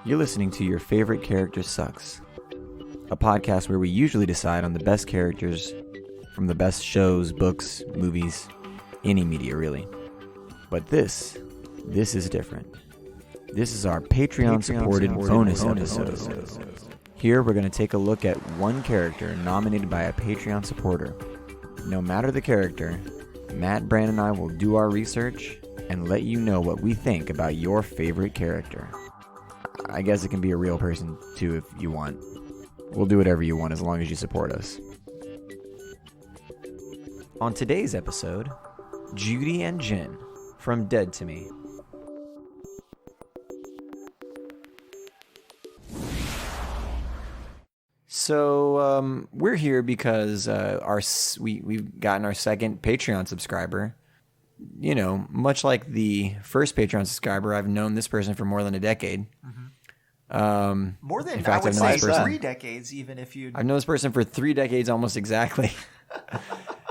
You're listening to Your Favorite Character Sucks, a podcast where we usually decide on the best characters from the best shows, books, movies, any media really. But this is different. This is our Patreon-supported bonus episode. Here we're going to take a look at one character nominated by a Patreon supporter. No matter the character, Matt, Brandon, and I will do our research and let you know what we think about your favorite character. I guess it can be a real person too if you want. We'll do whatever you want as long as you support us. On today's episode, Judy and Jen from Dead to Me. So we're here because we've gotten our second Patreon subscriber. You know, much like the first Patreon subscriber, I've known this person for more than a decade. Mm-hmm. More than, in fact, I would say 3 decades, even if you... I've known this person for 3 decades almost exactly.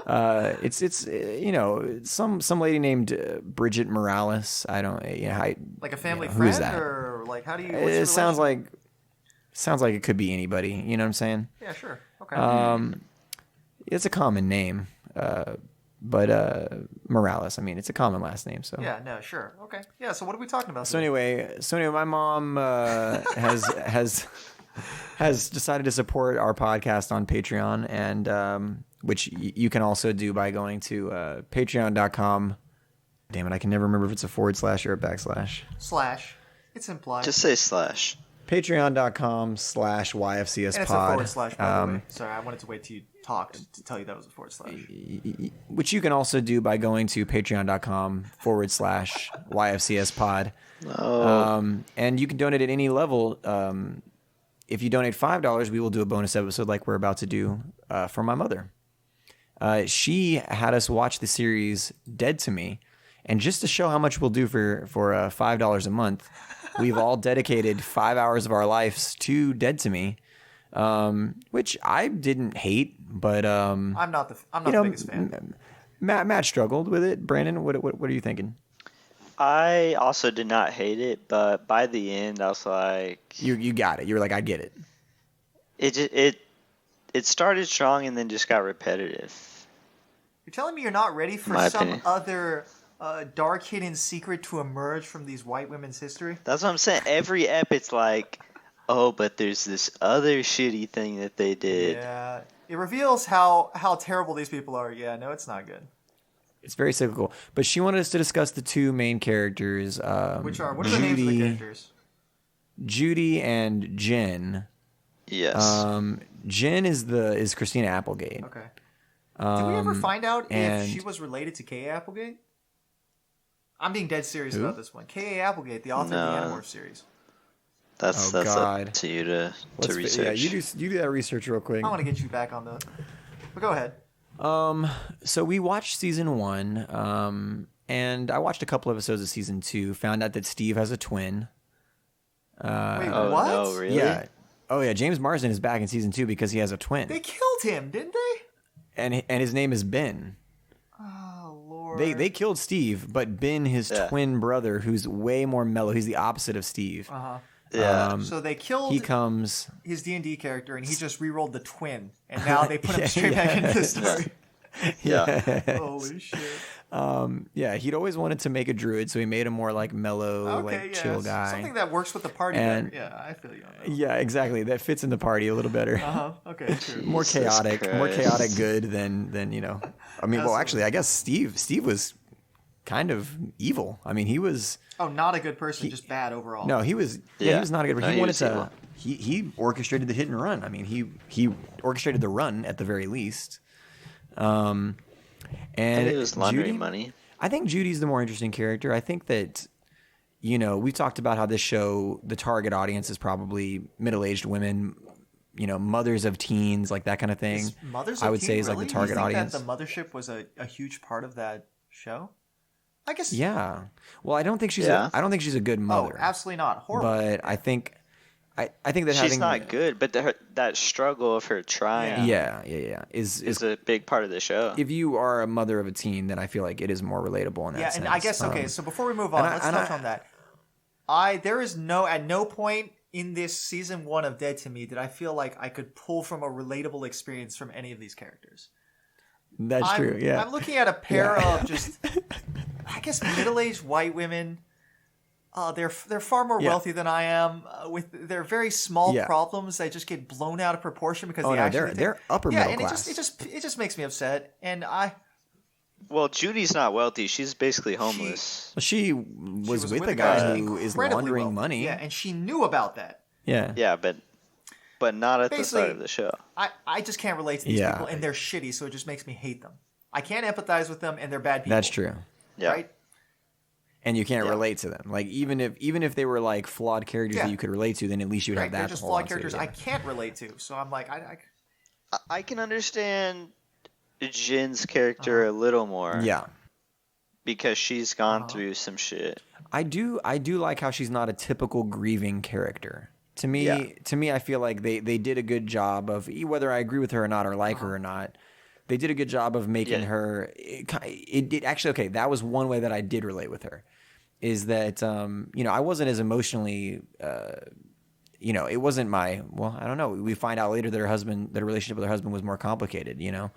It's you know, some lady named Bridgett Morales. I don't, you know, like a family friend, who's that? Or like, how do you... It sounds like it could be anybody. You know what I'm saying? Yeah, sure. Okay. It's a common name. But Morales, I mean, it's a common last name, so. Yeah, no, sure. Okay. Yeah, so what are we talking about So today? anyway, my mom has decided to support our podcast on Patreon, and which you can also do by going to patreon.com. Damn it, I can never remember if it's a / or a /. It's implied. Just say /. Patreon.com/YFCS and pod. It's a / by the way. Sorry, I wanted to wait till you talked to tell you that was a /. Which you can also do by going to patreon.com /YFCS pod. Oh. And you can donate at any level. If you donate $5, we will do a bonus episode like we're about to do for my mother. She had us watch the series Dead to Me. And just to show how much we'll do for $5 a month, we've all dedicated 5 hours of our lives to Dead to Me. Which I didn't hate, but I'm not the biggest fan. Matt struggled with it. Brandon, what are you thinking? I also did not hate it, but by the end, I was like, you got it. You were like, I get it. It started strong and then just got repetitive. You're telling me you're not ready for some other dark hidden secret to emerge from these white women's history? That's what I'm saying. Every ep, it's like, oh, but there's this other shitty thing that they did. Yeah, it reveals how terrible these people are. Yeah, no, it's not good. It's very cyclical. But she wanted us to discuss the two main characters. What are the names of the characters? Judy and Jen. Yes. Jen is Christina Applegate. Okay. Did we ever find out if she was related to K.A. Applegate? I'm being dead serious about this one. K.A. Applegate, the author of the Animorph series. That's up to you to research. Yeah, you do that research real quick. I want to get you back on the... But go ahead. So we watched season 1, and I watched a couple episodes of season 2, found out that Steve has a twin. Wait, what? No, really? Yeah. Oh, yeah, James Marsden is back in season 2 because he has a twin. They killed him, didn't they? And his name is Ben. Oh, Lord. They killed Steve, but Ben, his twin brother, who's way more mellow, he's the opposite of Steve. Uh-huh. Yeah. So they killed his D&D character, and he just re-rolled the twin, and now they put him straight back into the story. Yeah. Holy shit. Yeah, he'd always wanted to make a druid, so he made him more like mellow, chill guy. Something that works with the party better. Yeah, I feel you on that. Yeah, exactly. That fits in the party a little better. Okay, true. More chaotic good than you know. I mean, well, actually, I guess Steve was kind of evil. I mean, he was... Oh, not a good person, just bad overall. No, he was... Yeah, he was not a good person. He wanted to... He orchestrated the hit and run. I mean, he orchestrated the run at the very least. And it was laundering money. I think Judy's the more interesting character. I think that, you know, we've talked about how this show, the target audience is probably middle-aged women, you know, mothers of teens, like that kind of thing. Mothers I of would teens, say is like really? the target audience. That the mothership was a huge part of that show? I guess. Yeah. Well, I don't think she's a good mother. Oh, absolutely not. Horrible. But I think that she's not good, but that struggle of her trying, is a big part of the show. If you are a mother of a teen, then I feel like it is more relatable in that sense. And I guess so before we move on, let's touch on that. There is at no point in this season 1 of Dead to Me did I feel like I could pull from a relatable experience from any of these characters. That's true. Yeah. I'm looking at a pair of just, I guess, middle-aged white women. They're far more wealthy than I am. With their very small problems, they just get blown out of proportion because they're upper middle class. It just makes me upset. And Well, Judy's not wealthy. She's basically homeless. She was with a guy who is laundering money. Yeah, and she knew about that. Yeah. Yeah, but not at the start of the show. I just can't relate to these people, and they're shitty, so it just makes me hate them. I can't empathize with them, and they're bad people. That's true. Yeah. Right? And you can't relate to them. Like even if they were like flawed characters that you could relate to, then at least you would have that. They're just flawed characters I can't relate to. So I'm like, I can understand Jin's character a little more. Yeah. Because she's gone through some shit. I do like how she's not a typical grieving character. To me, I feel like they did a good job of, whether I agree with her or not or like her or not, they did a good job of making her. It actually, okay, that was one way that I did relate with her. Is that I wasn't as emotionally, it wasn't my. Well, I don't know. We find out later that her relationship with her husband was more complicated. That's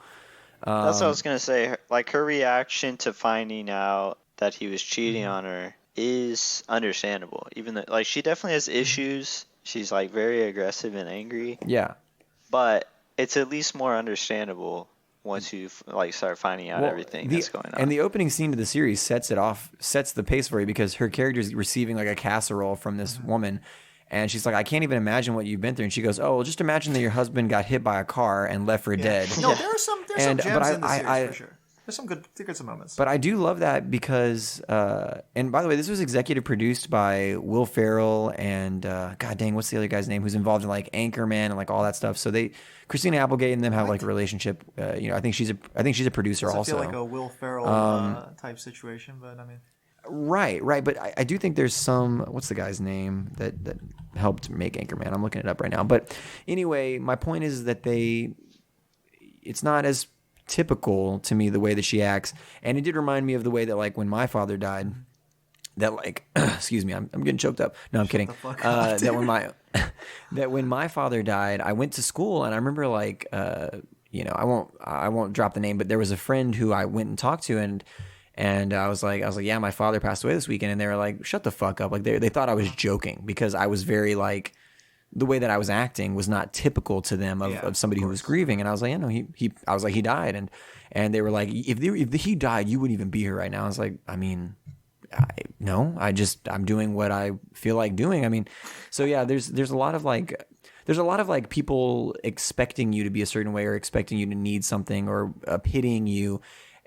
what I was gonna say. Like her reaction to finding out that he was cheating on her is understandable. Even though, like, she definitely has issues. She's like very aggressive and angry. Yeah, but it's at least more understandable once you start finding out everything that's going on. And the opening scene of the series sets the pace for you because her character is receiving like a casserole from this woman, and she's like, I can't even imagine what you've been through. And she goes, oh, well, just imagine that your husband got hit by a car and left for dead. No, there's some gems in the series for sure. There's some good moments. But I do love that because, and by the way, this was executive produced by Will Ferrell and, god dang, what's the other guy's name who's involved in like Anchorman and like all that stuff. So Christina Applegate and them have like a relationship. I think she's a producer also. I feel like a Will Ferrell type situation, but I mean. Right. But I do think there's some, what's the guy's name that helped make Anchorman? I'm looking it up right now. But anyway, my point is that it's not as typical to me the way that she acts, and it did remind me of the way that like when my father died, that like excuse me, I'm getting choked up. No, I'm kidding. That when my father died, I went to school, and I remember like I won't drop the name, but there was a friend who I went and talked to, and I was like, yeah, my father passed away this weekend, and they were like, shut the fuck up, like they thought I was joking because I was very like. The way that I was acting was not typical to them of somebody who was grieving, and I was like, I was like, he died, and they were like, if he died, you wouldn't even be here right now. I was like, I mean, I'm doing what I feel like doing. I mean, so yeah, there's a lot of like people expecting you to be a certain way or expecting you to need something or pitying you.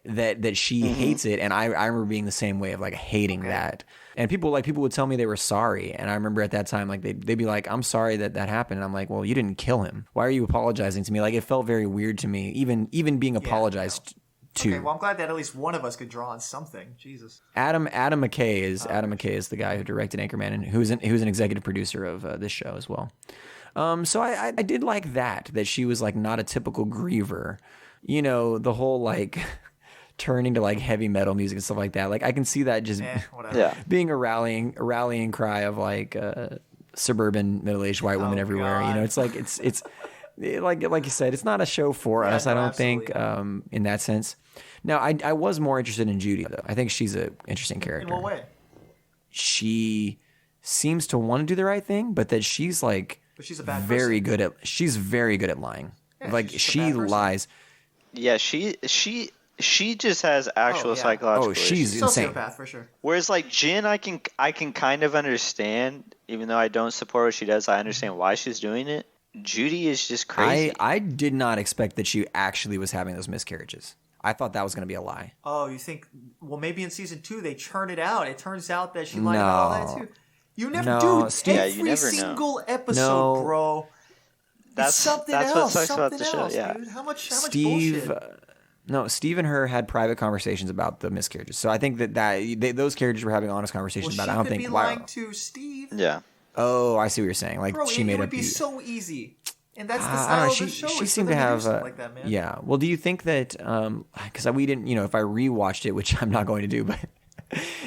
That she hates it, and I remember being the same way of like hating that. And people would tell me they were sorry, and I remember at that time like they'd be like, I'm sorry that happened, and I'm like, well, you didn't kill him. Why are you apologizing to me? Like it felt very weird to me, even being apologized to. Okay, well, I'm glad that at least one of us could draw on something. Jesus. Adam McKay is the guy who directed Anchorman and who's an executive producer of this show as well. So I did like that she was like not a typical griever. The whole like. Turning to like heavy metal music and stuff like that. Like I can see that just being a rallying cry of like suburban middle-aged white women everywhere. God. It's like it's like you said, it's not a show for us. I don't think in that sense. Now I was more interested in Judy though. I think she's an interesting character. In what way? She seems to want to do the right thing, but that she's like she's a bad very person. She's very good at lying. Yeah, like she lies. Yeah, she just has actual psychological issues. She's insane. Sociopath for sure. Whereas like Jin, I can kind of understand, even though I don't support what she does. I understand why she's doing it. Judy is just crazy. I did not expect that she actually was having those miscarriages. I thought that was going to be a lie. Oh, you think? Well, maybe in season 2 they churn it out. It turns out that she lied about all that too. You never do. Every single episode, bro. That's something what else. sucks about the Something show. else, Yeah. dude. How much Steve, bullshit? No, Steve and her had private conversations about the miscarriages. So I think that those characters were having honest conversations about it. I don't think. She could be lying to Steve. Yeah. Oh, I see what you're saying. Like Bro, she made it would up. be so easy, and that's the I style don't know. of the show. She seemed to have like that, man. Yeah. Well, do you think that? Because we didn't. If I rewatched it, which I'm not going to do, but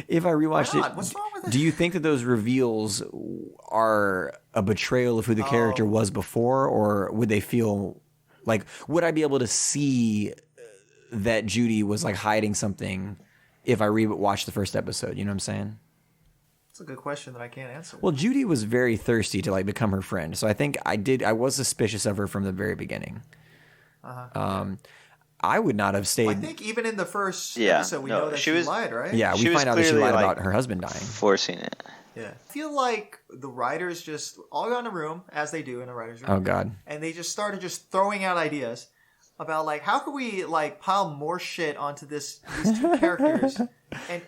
if I rewatched Why not? it, What's wrong with Do you think that those reveals are a betrayal of who the character was before, or would they feel like, would I be able to see that Judy was like hiding something if I rewatched the first episode? You know what I'm saying? That's a good question that I can't answer. Well, Judy was very thirsty to like become her friend, so I think I was suspicious of her from the very beginning. I would not have stayed. I think even in the first episode, we know that she lied, right? Yeah, we find out that she lied about her husband dying. Forcing it. Yeah. I feel like the writers just all got in a room, as they do in a writer's room. Oh, God. And they just started just throwing out ideas about, like, how could we, like, pile more shit onto these two characters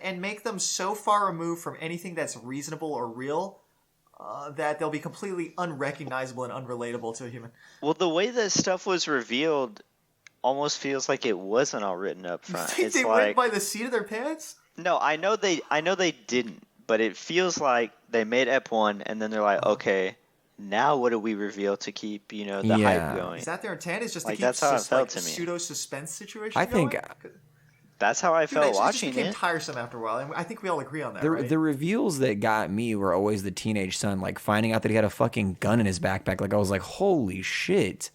and make them so far removed from anything that's reasonable or real that they'll be completely unrecognizable and unrelatable to a human. Well, the way that stuff was revealed almost feels like it wasn't all written up front. You think it's they like, went by the seat of their pants? No, I know they didn't, but it feels like they made Ep 1 and then they're like, okay, now what do we reveal to keep, the hype going? Is that their intent? Is just to like, keep that's how it felt to me. Pseudo suspense situation I think that's how I felt watching it. It became tiresome after a while, and I think we all agree on that, right? The reveals that got me were always the teenage son, like finding out that he had a fucking gun in his backpack. Like, I was like, holy shit.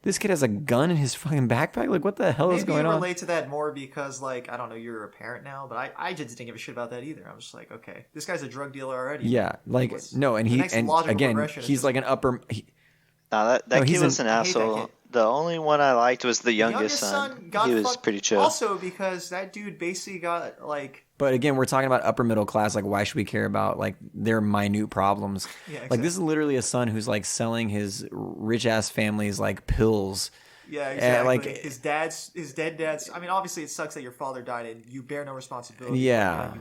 This kid has a gun in his fucking backpack? Like, what the hell is going on? Maybe you relate to that more because, like, I don't know, you're a parent now, but I just didn't give a shit about that either. I was just like, okay, this guy's a drug dealer already. Yeah, like, no, and again, he's like an upper... that kid was an asshole. The only one I liked was the youngest son. He was pretty chill. Also, because that dude basically got, like... But again, we're talking about upper middle class. Like, why should we care about, like, their minute problems? Yeah, exactly. Like, this is literally a son who's, like, selling his rich-ass family's, like, pills. Yeah, exactly. Like, his dead dad's... I mean, obviously, it sucks that your father died and you bear no responsibility. Yeah.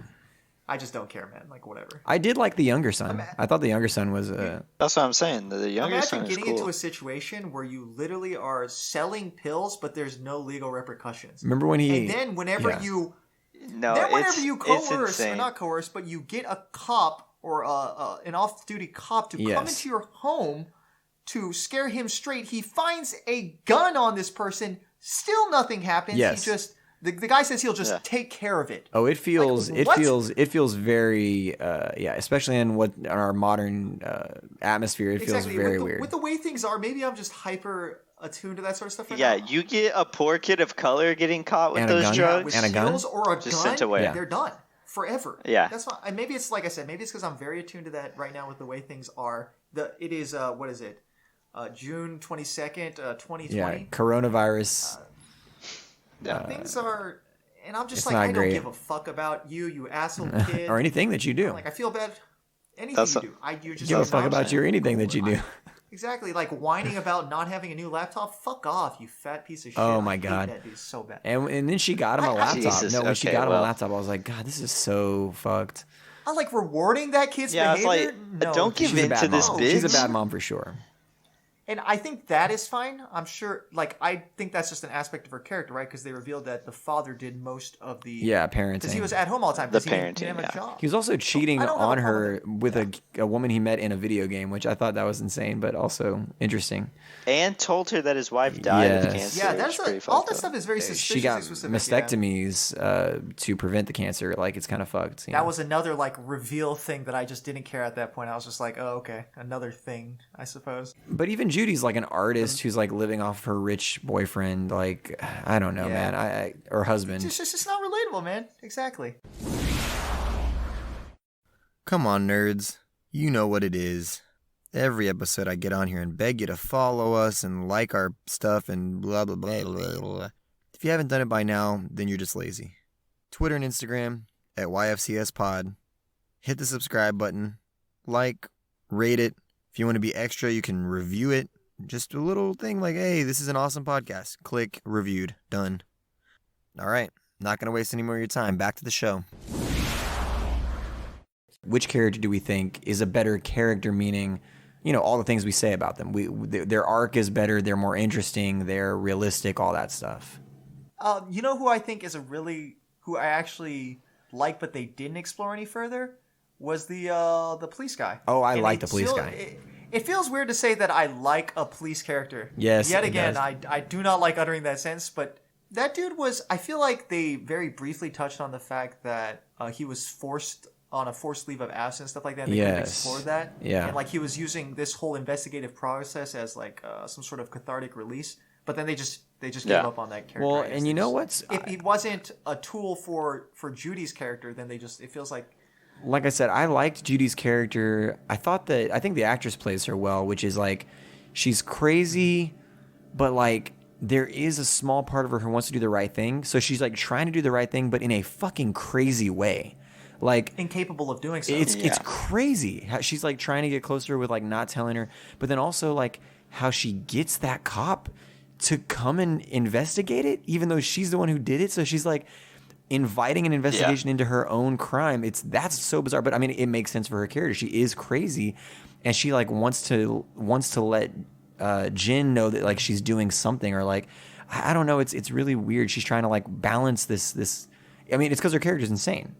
I just don't care, man. Like, whatever. I did like the younger son. I thought the younger son was... That's what I'm saying. The younger son is cool. Imagine getting into a situation where you literally are selling pills, but there's no legal repercussions. Remember when he... And then whenever you... No, whenever you coerce, or not coerce, but you get a cop or an off-duty cop to come into your home to scare him straight, he finds a gun on this person, still nothing happens. Yes. He just... The guy says he'll just take care of it. Oh, it feels very especially in our modern atmosphere. It feels very weird. With the way things are, maybe I'm just hyper attuned to that sort of stuff. You get a poor kid of color getting caught with those drugs and a gun or a just gun, sent away. They're done forever. Yeah, that's fine. And maybe it's like I said, maybe it's because I'm very attuned to that right now with the way things are. It is what is it? June 22nd, 2020. Yeah, coronavirus. Things are, and I'm just like, I don't give a fuck about you asshole kid, or anything that you do. Like, I feel bad. Anything you do, you just give a fuck about you or anything that you do. Exactly, like whining about not having a new laptop. Fuck off, you fat piece of shit. Oh my god, that dude's so bad. And then she got him a laptop. When she got him a laptop, I was like, God, this is so fucked. I like rewarding that kid's behavior. Like, no, don't give in to this bitch. She's a bad mom for sure. And I think that is fine. I'm sure, like, I think that's just an aspect of her character, right? Because they revealed that the father did most of the... parenting. Because he was at home all the time. The parenting, he didn't have a job. He was also cheating on her with a woman he met in a video game, which I thought that was insane, but also interesting. And told her that his wife died of cancer. Yeah, that's all that stuff is very suspicious. She got mastectomies to prevent the cancer. Like, it's kind of fucked. That was another, like, reveal thing that I just didn't care at that point. I was just like, oh, okay, another thing, I suppose. But even Judy's, like, an artist who's, like, living off her rich boyfriend. Like, I don't know, man. Or husband. It's just not relatable, man. Exactly. Come on, nerds. You know what it is. Every episode I get on here and beg you to follow us and like our stuff and blah, blah, blah, blah, blah. If you haven't done it by now, then you're just lazy. Twitter and Instagram at YFCSPod. Hit the subscribe button. Like, rate it. If you want to be extra, you can review it. Just a little thing like, hey, this is an awesome podcast. Click, reviewed, done. All right, not going to waste any more of your time. Back to the show. Which character do we think is a better character, meaning, all the things we say about them? Their arc is better, they're more interesting, they're realistic, all that stuff. You know who I think is who I actually like, but they didn't explore any further? Was the police guy. Oh, I like the police guy. It feels weird to say that I like a police character. Yes. Yet again, I do not like uttering that sentence, but that dude was... I feel like they very briefly touched on the fact that he was forced on a forced leave of absence, stuff like that. They could have explored that. Yeah. And like he was using this whole investigative process as like some sort of cathartic release. But then they just gave up on that character. Well, and you know what's... If he wasn't a tool for Judy's character, then it feels like... Like I said, I liked Judy's character. I think the actress plays her well, which is like, she's crazy, but like, there is a small part of her who wants to do the right thing. So she's like trying to do the right thing, but in a fucking crazy way. Like, incapable of doing so. It's crazy how she's like trying to get closer with like not telling her, but then also like how she gets that cop to come and investigate it, even though she's the one who did it. So she's like inviting an investigation into her own crime. That's so bizarre, but I mean, it makes sense for her character. She is crazy, and she like wants to let Jin know that like she's doing something, or like I don't know. It's really weird. She's trying to like balance this. I mean, it's because her character's insane.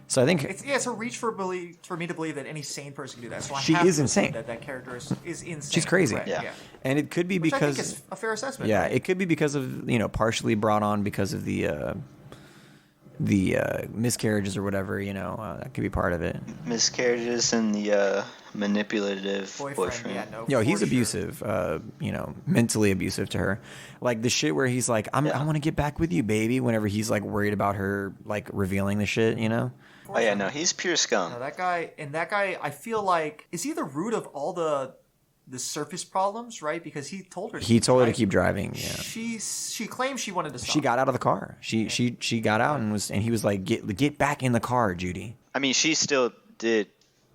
So I think it's a reach for me to believe that any sane person can do that. So she is insane. That character is insane. She's crazy. Right. Yeah. And it could be Which because I think is a fair assessment. Yeah, right? It could be because of partially brought on because of the miscarriages or whatever. That could be part of it. Miscarriages and the manipulative boyfriend. Yeah, he's abusive. Mentally abusive to her. Like the shit where he's like, I want to get back with you, baby. Whenever he's like worried about her like revealing the shit, Oh yeah, no, he's pure scum. No, that guy, I feel like, is he the root of all the surface problems, right? Because he told her. He told her to keep driving. Yeah. She claimed she wanted to stop. She got out of the car. She got out and he was like, get back in the car, Judy. I mean, she still did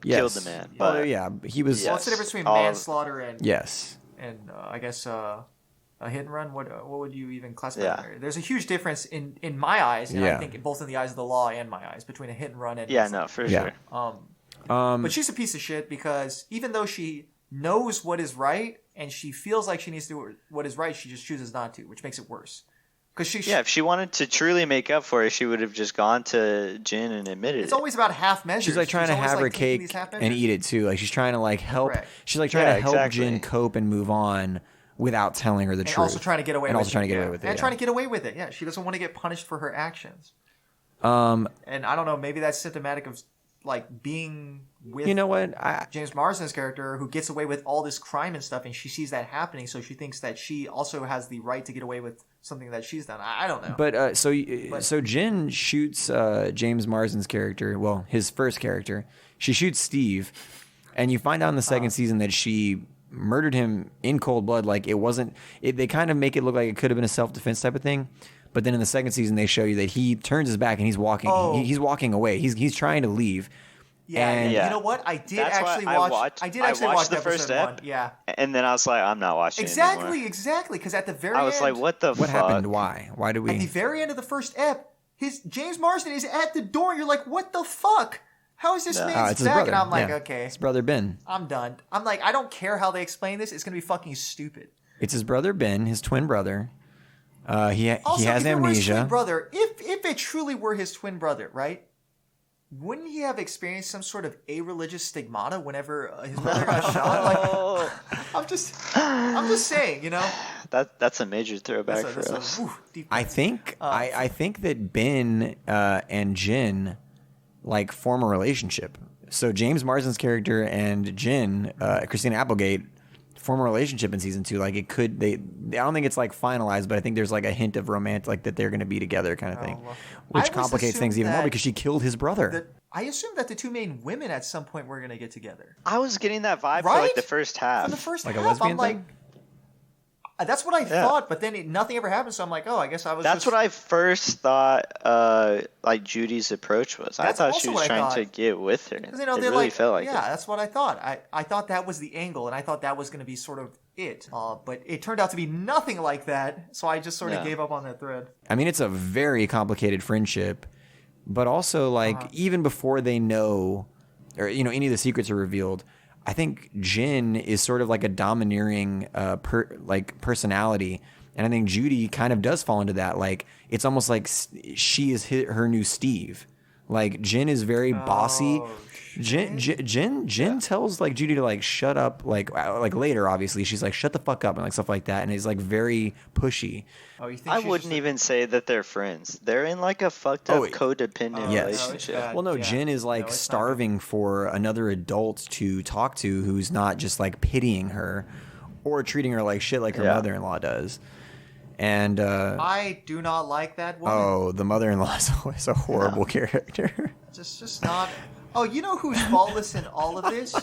kill the man. But he was. What's the difference between manslaughter and I guess a hit and run? What would you even classify? Yeah. There's a huge difference in my eyes, and I think both in the eyes of the law and my eyes, between a hit and run and for sure. But she's a piece of shit because even though she knows what is right and she feels like she needs to do what is right, she just chooses not to, which makes it worse. Because if she wanted to truly make up for it, she would have just gone to Jin and admitted it. It's always about half measures. She's like trying to have her cake and eat it too. Like she's trying to like help. Correct. She's like trying to help Jin cope and move on without telling her the truth. And also trying to get away with it. Trying to get away with it. And trying to get away with it. Yeah, she doesn't want to get punished for her actions. And I don't know, maybe that's symptomatic of like being with James Marsden's character, who gets away with all this crime and stuff, and she sees that happening, so she thinks that she also has the right to get away with something that she's done. I don't know. But so Jin shoots James Marsden's character, well, his first character. She shoots Steve, and you find out in the second season that she murdered him in cold blood. Like it wasn't. They kind of make it look like it could have been a self-defense type of thing. But then in the second season, they show you that he turns his back and he's walking. He's walking away. He's trying to leave. Yeah, and you know what? I did actually watch. I did actually watch the first step. Yeah, and then I was like, I'm not watching anymore. Exactly. Because at the very end, I was like, what the fuck? What happened? Why? Why did we? At the very end of the first ep, James Marsden is at the door. And you're like, what the fuck? How is this man's back? And I'm like, okay, his brother Ben. I'm done. I'm like, I don't care how they explain this. It's gonna be fucking stupid. It's his brother Ben, his twin brother. He has if amnesia. It were his twin brother, if it truly were his twin brother, right? Wouldn't he have experienced some sort of a-religious stigmata whenever his brother got shot? Like, I'm just saying, That's a major throwback for us. I think that Ben and Jin like form a relationship. So James Marsden's character and Jin, Christina Applegate, form a relationship in season 2. Like it could, I don't think it's like finalized, but I think there's like a hint of romance, like that they're going to be together kind of thing, which complicates things even more because she killed his brother. I assumed that the two main women at some point were going to get together. I was getting that vibe for like the first half. For the first like half, a lesbian I'm like, thing? That's what I thought, but then nothing ever happened, so I'm like, oh, I guess I was That's what I first thought like Judy's approach was. I thought she was trying to get with her. It really felt like yeah, that's what I thought. I thought that was the angle, and I thought that was going to be sort of it. But it turned out to be nothing like that, so I just sort of gave up on that thread. I mean, it's a very complicated friendship, but also like even before they know, or any of the secrets are revealed, I think Jin is sort of like a domineering personality, and I think Judy kind of does fall into that. Like it's almost like she is her new Steve. Like Jin is very bossy. Jen tells like Judy to like shut up, like later obviously she's like shut the fuck up and like stuff like that, and he's like very pushy. Oh, you think I wouldn't even say that they're friends. They're in like a fucked up codependent relationship. Well, no, Jen is like starving for another adult to talk to who's not just like pitying her or treating her like shit like her mother-in-law does. And I do not like that woman. Oh, the mother-in-law is always a horrible character. Just not. Oh, you know who's faultless in all of this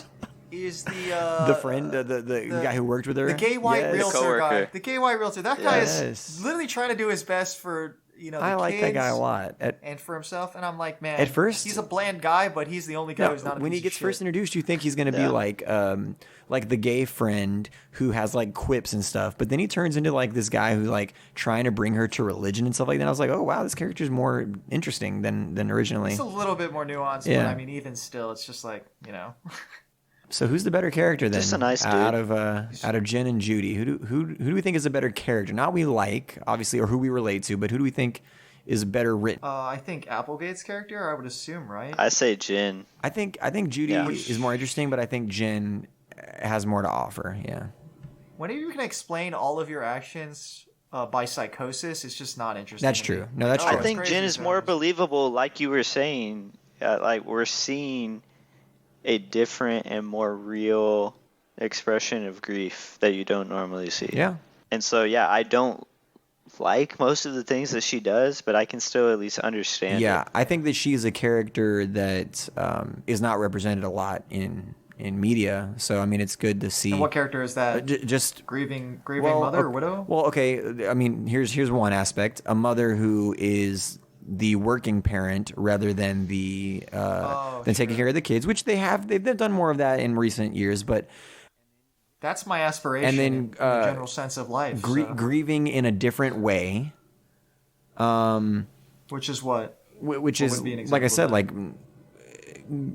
is the friend, the guy who worked with her, the gay white realtor guy. The gay white realtor. That guy is literally trying to do his best for the I like kids that guy a lot, and for himself. And I'm like, man, at first he's a bland guy, but he's the only guy who's not. When he gets first introduced, you think he's going to be like the gay friend who has like quips and stuff, but then he turns into like this guy who's like trying to bring her to religion and stuff like that. I was like, oh wow, this character's more interesting than originally. It's a little bit more nuanced, but I mean, even still, it's just like So who's the better character then? Just a nice dude. Out of Jen and Judy, who do we think is a better character? Not we like, obviously, or who we relate to, but who do we think is better written? I think Applegate's character, I would assume, right? I say Jen. I think Judy is more interesting, but I think Jen has more to offer. Yeah. Whenever you can explain all of your actions by psychosis, it's just not interesting. That's true. No, that's true. I think Jen is more believable, like you were saying. Like we're seeing a different and more real expression of grief that you don't normally see. Yeah. And so, I don't like most of the things that she does, but I can still at least understand it. Yeah, I think that she's a character that is not represented a lot in media. So, I mean, it's good to see. And what character is that? Just grieving mother or widow? Well, okay. I mean, here's one aspect: a mother who is the working parent rather than the taking care of the kids, which they've done more of that in recent years, but that's my aspiration. And then in the general sense of life, grieving in a different way, which is what? Which is like I said, like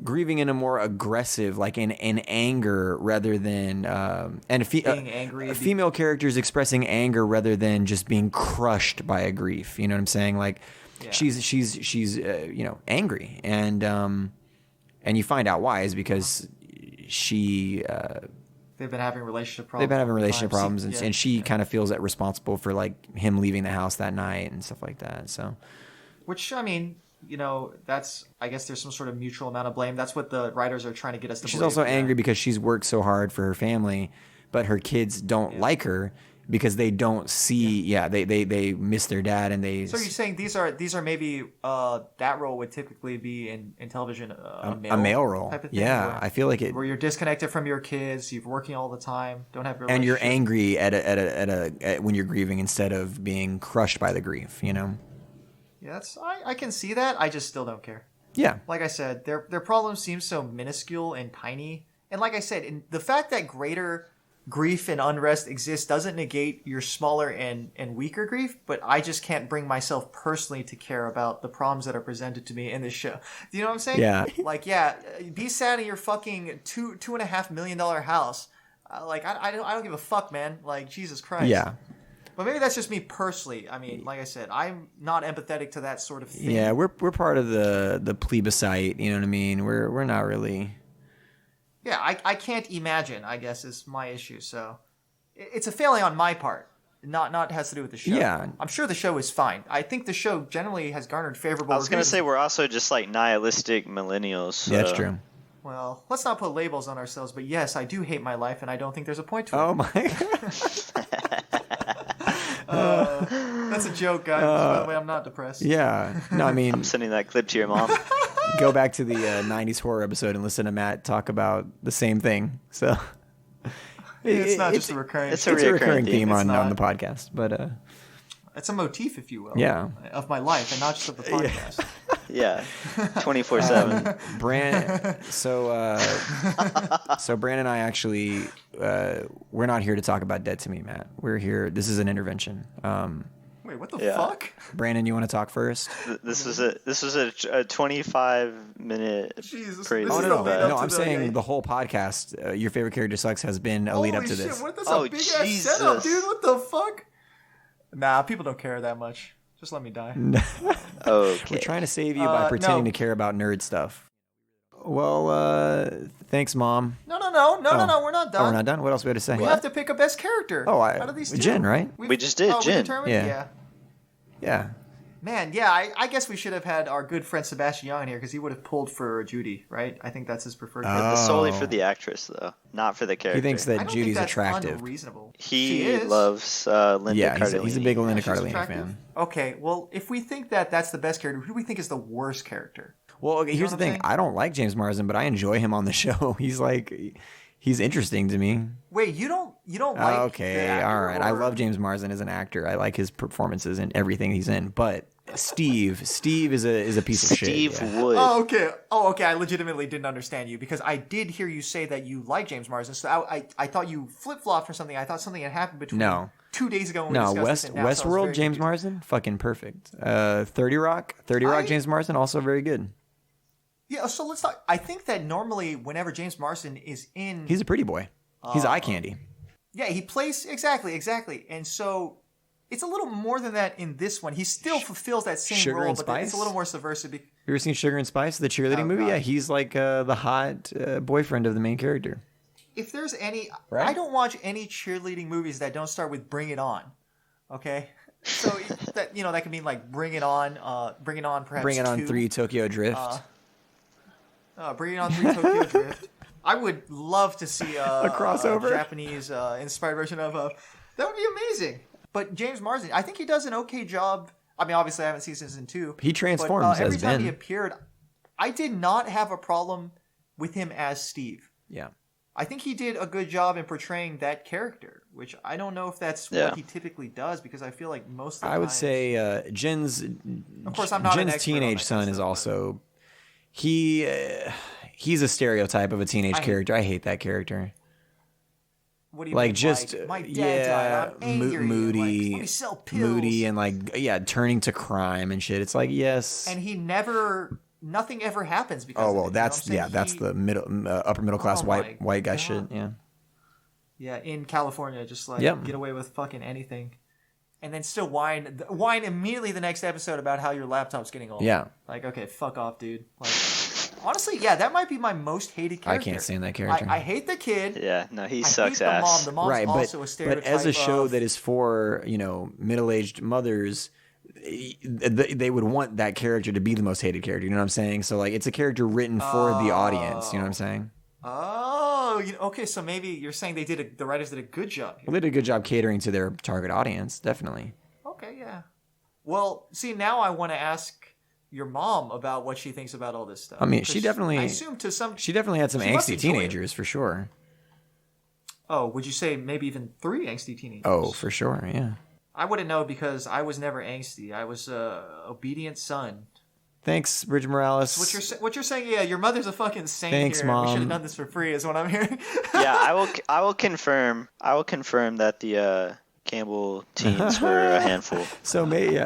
grieving in a more aggressive, like in anger rather than being angry. Female characters expressing anger rather than just being crushed by a grief. You know what I'm saying? Like. Yeah. She's angry, and you find out why is because she they've been having relationship problems. And she kind of feels that responsible for like him leaving the house that night and stuff like that. So, which I mean, that's I guess there's some sort of mutual amount of blame. That's what the writers are trying to get us to. She's also angry because she's worked so hard for her family, but her kids don't like her. Because they don't see, they miss their dad, and they. So you're saying these are maybe that role would typically be in television a male role type of thing. Yeah, I feel like it. Where you're disconnected from your kids, you're working all the time, don't have. And you're angry at when you're grieving instead of being crushed by the grief. Yeah, I can see that. I just still don't care. Yeah, like I said, their problem seems so minuscule and tiny, and like I said, the fact that greater grief and unrest exists doesn't negate your smaller and weaker grief, but I just can't bring myself personally to care about the problems that are presented to me in this show. Do you know what I'm saying? Yeah. Like, be sad in your fucking $2.5 million house. I don't give a fuck, man. Like, Jesus Christ. Yeah. But maybe that's just me personally. I mean, like I said, I'm not empathetic to that sort of thing. Yeah, we're part of the plebiscite. You know what I mean? We're not really. Yeah, I can't imagine, I guess, is my issue. So it's a failing on my part. Not has to do with the show. Yeah. I'm sure the show is fine. I think the show generally has garnered favorable I was going to say we're also just like nihilistic millennials. So. Yeah, that's true. Well, let's not put labels on ourselves, but yes, I do hate my life, and I don't think there's a point to it. Oh, my God. That's a joke, guys. By the way, I'm not depressed. Yeah. No, I mean... I'm sending that clip to your mom. Go back to the 90s horror episode and listen to Matt talk about the same thing. So it's not just a recurring. It's a recurring theme on the podcast, but it's a motif, if you will. Yeah. Of my life, and not just of the podcast. Yeah. 24/7. So Brand and I actually we're not here to talk about Dead to Me, Matt. We're here. This is an intervention. Wait, what the fuck? Brandon, you want to talk first? This was a 25-minute praise. Oh no! I'm saying the whole podcast. Your favorite character sucks has been a lead up to this. Shit, that's a big ass setup, dude. What the fuck? Nah, people don't care that much. Just let me die. Okay. We're trying to save you by pretending to care about nerd stuff. Thanks, Mom. No, we're not done. Oh, we're not done? What else we have to say? We have to pick a best character. Out of these two. Jin, right? We just did Jin. Yeah. Man, yeah, I guess we should have had our good friend Sebastian Young in here because he would have pulled for Judy, right? I think that's his preferred character. Solely for the actress, though, not for the character. He thinks that Judy's attractive. Unreasonable. He loves Linda Cardellini. He's a big Linda Cardellini fan. Okay, well, if we think that that's the best character, who do we think is the worst character? Well, okay, here's the thing. I don't like James Marsden, but I enjoy him on the show. He's interesting to me. Wait, you don't like Okay, all right. I love James Marsden as an actor. I like his performances and everything he's in. But Steve is a piece of shit. Steve Wood. Oh, okay. I legitimately didn't understand you because I did hear you say that you like James Marsden. So I thought you flip-flopped for something. I thought something had happened between 2 days ago when we discussed this. Westworld, James Marsden, fucking perfect. 30 Rock, James Marsden, also very good. Yeah, so let's talk. I think that normally whenever James Marsden is in... He's a pretty boy. He's eye candy. Yeah, he plays... Exactly. And so it's a little more than that in this one. He still fulfills that same Sugar role, and but Spice? it's a little more subversive. You ever seen Sugar and Spice, the cheerleading movie? God. Yeah, he's like the hot boyfriend of the main character. If there's any... Right? I don't watch any cheerleading movies that don't start with Bring It On. Okay? So that can mean like Bring It On perhaps Bring It On 2. 3 Tokyo Drift. Bring It On 3 Tokyo Drift. I would love to see a crossover, Japanese inspired version of that would be amazing. But James Marsden, I think he does an okay job. I mean, obviously, I haven't seen season 2. He transforms every as time Ben. he appeared, I did not have a problem with him as Steve. Yeah. I think he did a good job in portraying that character, which I don't know if that's what he typily does because I feel like most of the time... I would say Jin's... Of course, I'm not an Jin's expert teenage son is also... He's a stereotype of a teenage character. I hate that character. What do you like mean? just my dad died. I'm angry. moody, let me sell pills. moody, and turning to crime and shit. It's like yes, and he nothing ever happens because. Oh well, of it, that's that's the upper middle class white guy God. Shit. Yeah. Yeah, in California, just get away with fucking anything, and then still whine immediately the next episode about how your laptop's getting old. Yeah. Like okay, fuck off, dude. Like. Honestly, yeah, that might be my most hated character. I can't stand that character. I hate the kid. Yeah, no, he sucks ass. Mom. The mom's right, also a stereotype. But as a show that is for middle-aged mothers, they would want that character to be the most hated character. You know what I'm saying? So like, it's a character written for the audience. You know what I'm saying? Oh, okay. So maybe you're saying the writers did a good job. Well, they did a good job catering to their target audience. Definitely. Okay, yeah. Well, see, now I want to ask your mom about what she thinks about all this stuff. I mean, she definitely... I assume she definitely had some angsty teenagers, for sure. Oh, would you say maybe even 3 angsty teenagers? Oh, for sure, yeah. I wouldn't know because I was never angsty. I was a obedient son. Thanks, Bridgett Morales. So what you're saying, yeah, your mother's a fucking saint. Thanks, here. Mom. We should have done this for free is what I'm hearing. Yeah, I will confirm that the Campbell teens were a handful. So maybe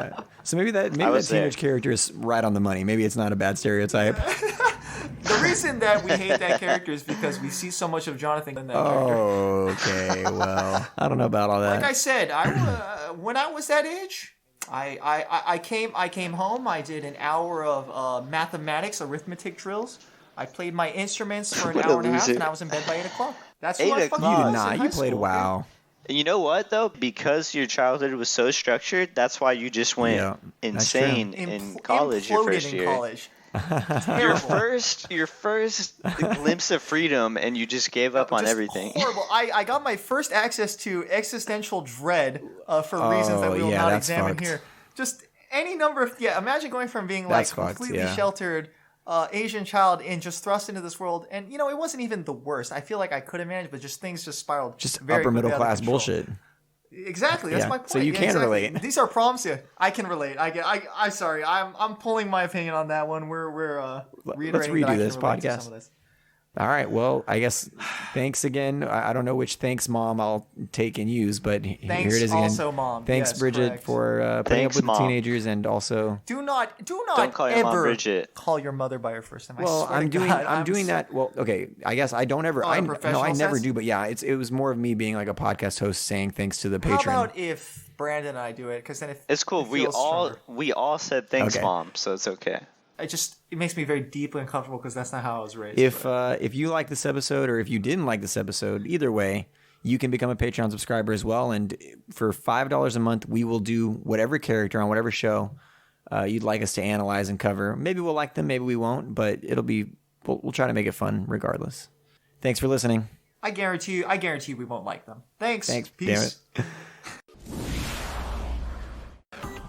that teenage character is right on the money. Maybe it's not a bad stereotype. The reason that we hate that character is because we see so much of Jonathan in that character. Oh, okay. Well, I don't know about all that. Like I said, when I was that age, I came home. I did an hour of mathematics, arithmetic drills. I played my instruments for an hour and a half, and I was in bed by 8 o'clock. That's what I fucking was. You did not. You played WoW. You know what though? Because your childhood was so structured, that's why you just went insane in college. Your first year. College. Your first glimpse of freedom, and you just gave up on everything. Horrible. I got my first access to existential dread for reasons that we will not examine here. Just any number of imagine going from being completely sheltered Asian child and just thrust into this world, and it wasn't even the worst. I feel like I could have managed, but things just spiraled. Just upper middle class bullshit. Exactly, that's my point. So you can relate. These are problems. Yeah, I can relate. I'm sorry. I'm pulling my opinion on that one. We're reiterating. Let's redo that this podcast. All right. Well, I guess thanks again. I don't know which thanks, Mom, I'll take and use, but here it is again. Also, Mom. Thanks, yes, Bridgett, correct. for putting up with the teenagers, and also do not don't call your mom Bridgett. Call your mother by her first name. Well, I'm doing that. Well, okay. I guess I don't ever. I never do. But yeah, it was more of me being like a podcast host saying thanks to the patron. How about if Brandon and I do it? Because then it's cool. We all said thanks, Mom, so it's okay. it makes me very deeply uncomfortable because that's not how I was raised. If you like this episode, or if you didn't like this episode, either way, you can become a Patreon subscriber as well. And for $5 a month, we will do whatever character on whatever show you'd like us to analyze and cover. Maybe we'll like them, maybe we won't, but we'll try to make it fun regardless. Thanks for listening. I guarantee you we won't like them. Thanks. Damn Peace. it.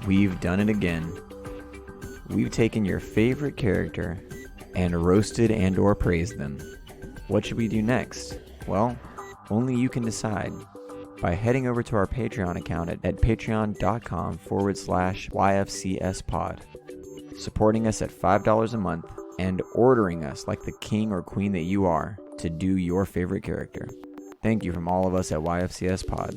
We've done it again. We've taken your favorite character and roasted and or praised them. What should we do next? Well, only you can decide by heading over to our Patreon account at patreon.com/YFCSpod, supporting us at $5 a month, and ordering us like the king or queen that you are to do your favorite character. Thank you from all of us at YFCS Pod.